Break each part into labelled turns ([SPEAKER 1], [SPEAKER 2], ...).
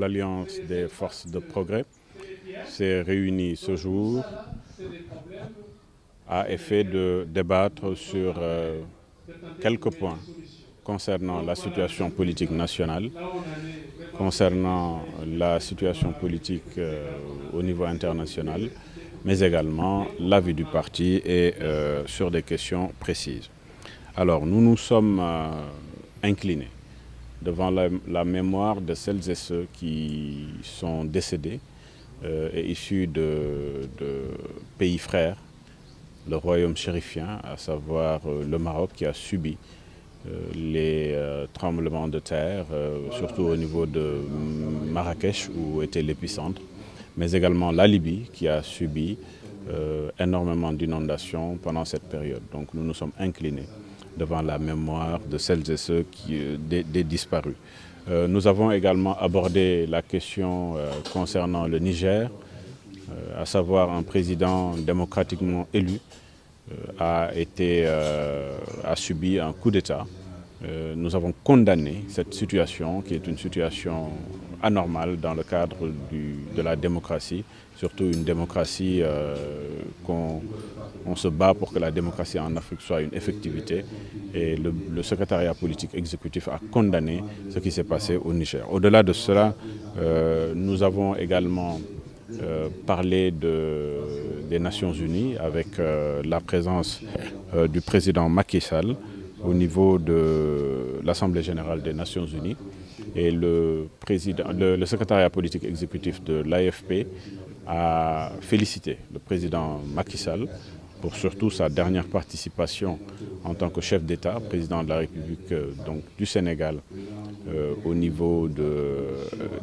[SPEAKER 1] l'Alliance des forces de progrès s'est réunie ce jour à effet de débattre sur quelques points concernant la situation politique nationale, concernant la situation politique au niveau international, mais également l'avis du parti et sur des questions précises. Alors, nous nous sommes inclinés devant la mémoire de celles et ceux qui sont décédés et issus de pays frères, le royaume chérifien, à savoir le Maroc qui a subi les tremblements de terre, surtout au niveau de Marrakech où était l'épicentre, mais également la Libye qui a subi énormément d'inondations pendant cette période. Donc nous nous sommes inclinés devant la mémoire de celles et ceux des disparus. Nous avons également abordé la question concernant le Niger, à savoir un président démocratiquement élu a subi un coup d'État. Nous avons condamné cette situation qui est une situation anormale dans le cadre de la démocratie, surtout une démocratie on se bat pour que la démocratie en Afrique soit une effectivité et le secrétariat politique exécutif a condamné ce qui s'est passé au Niger. Au-delà de cela, nous avons également parlé des Nations Unies avec la présence du président Macky Sall au niveau de l'Assemblée générale des Nations Unies et le secrétariat politique exécutif de l'AFP a félicité le président Macky Sall pour surtout sa dernière participation en tant que chef d'État, président de la République donc, du Sénégal au niveau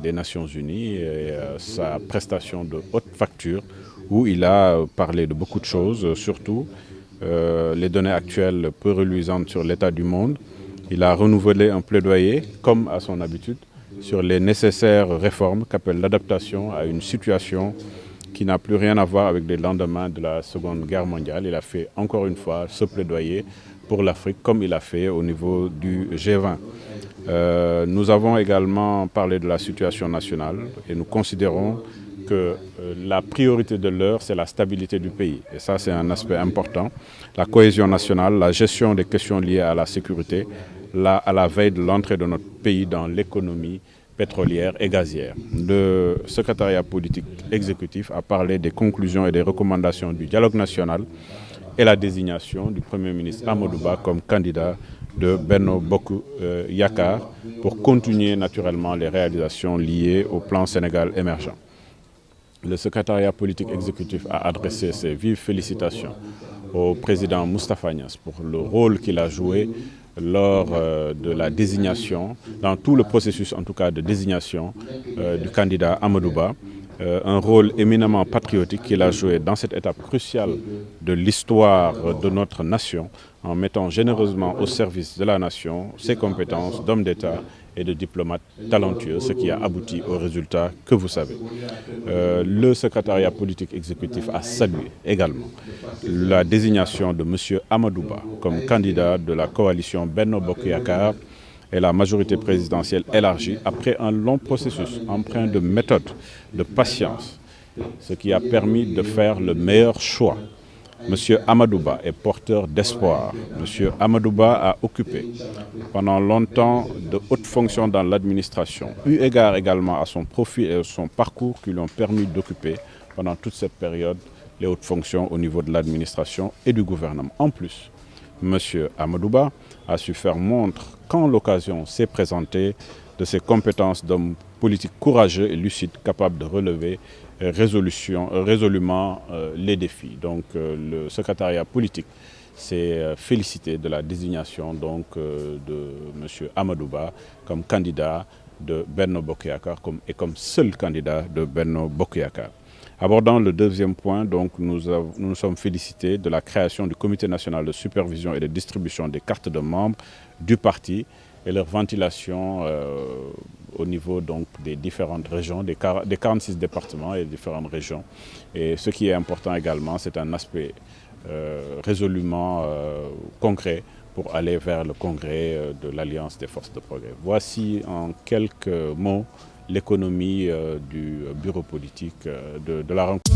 [SPEAKER 1] des Nations Unies et sa prestation de haute facture où il a parlé de beaucoup de choses, surtout les données actuelles peu reluisantes sur l'état du monde. Il a renouvelé un plaidoyer, comme à son habitude, sur les nécessaires réformes qu'appelle l'adaptation à une situation qui n'a plus rien à voir avec les lendemains de la Seconde Guerre mondiale. Il a fait encore une fois ce plaidoyer pour l'Afrique comme il a fait au niveau du G20. Nous avons également parlé de la situation nationale et nous considérons que la priorité de l'heure, c'est la stabilité du pays. Et ça, c'est un aspect important. La cohésion nationale, la gestion des questions liées à la sécurité, à la veille de l'entrée de notre pays dans l'économie pétrolière et gazière. Le secrétariat politique exécutif a parlé des conclusions et des recommandations du dialogue national et la désignation du Premier ministre Amadou Ba comme candidat de Benno Bokk Yakaar pour continuer naturellement les réalisations liées au plan Sénégal émergent. Le secrétariat politique exécutif a adressé ses vives félicitations au président Moustapha Niasse pour le rôle qu'il a joué lors de la désignation, dans tout le processus en tout cas de désignation du candidat Amadou Ba, un rôle éminemment patriotique qu'il a joué dans cette étape cruciale de l'histoire de notre nation en mettant généreusement au service de la nation ses compétences d'homme d'État et de diplomate talentueux, ce qui a abouti au résultat que vous savez. Le secrétariat politique exécutif a salué également la désignation de M. Amadou Ba comme candidat de la coalition Benno Bokk Yakaar et la majorité présidentielle élargie après un long processus empreint de méthode, de patience, ce qui a permis de faire le meilleur choix. M. Amadou Ba est porteur d'espoir. M. Amadou Ba a occupé pendant longtemps de hautes fonctions dans l'administration, eu égard également à son profil et à son parcours qui lui ont permis d'occuper pendant toute cette période les hautes fonctions au niveau de l'administration et du gouvernement. En plus, M. Amadou Ba a su faire montre, quand l'occasion s'est présentée, de ses compétences d'homme politique courageux et lucide, capable de relever résolument les défis. Donc le secrétariat politique s'est félicité de la désignation donc, de M. Amadou Ba comme candidat de Benno Bokk Yakaar et comme seul candidat de Benno Bokk Yakaar. Abordant le deuxième point, donc, nous nous sommes félicités de la création du Comité national de supervision et de distribution des cartes de membres du parti et leur ventilation au niveau donc, des différentes régions, des 46 départements et des différentes régions. Et ce qui est important également, c'est un aspect résolument concret pour aller vers le congrès de l'Alliance des forces de progrès. Voici en quelques mots l'économie du bureau politique de la rencontre.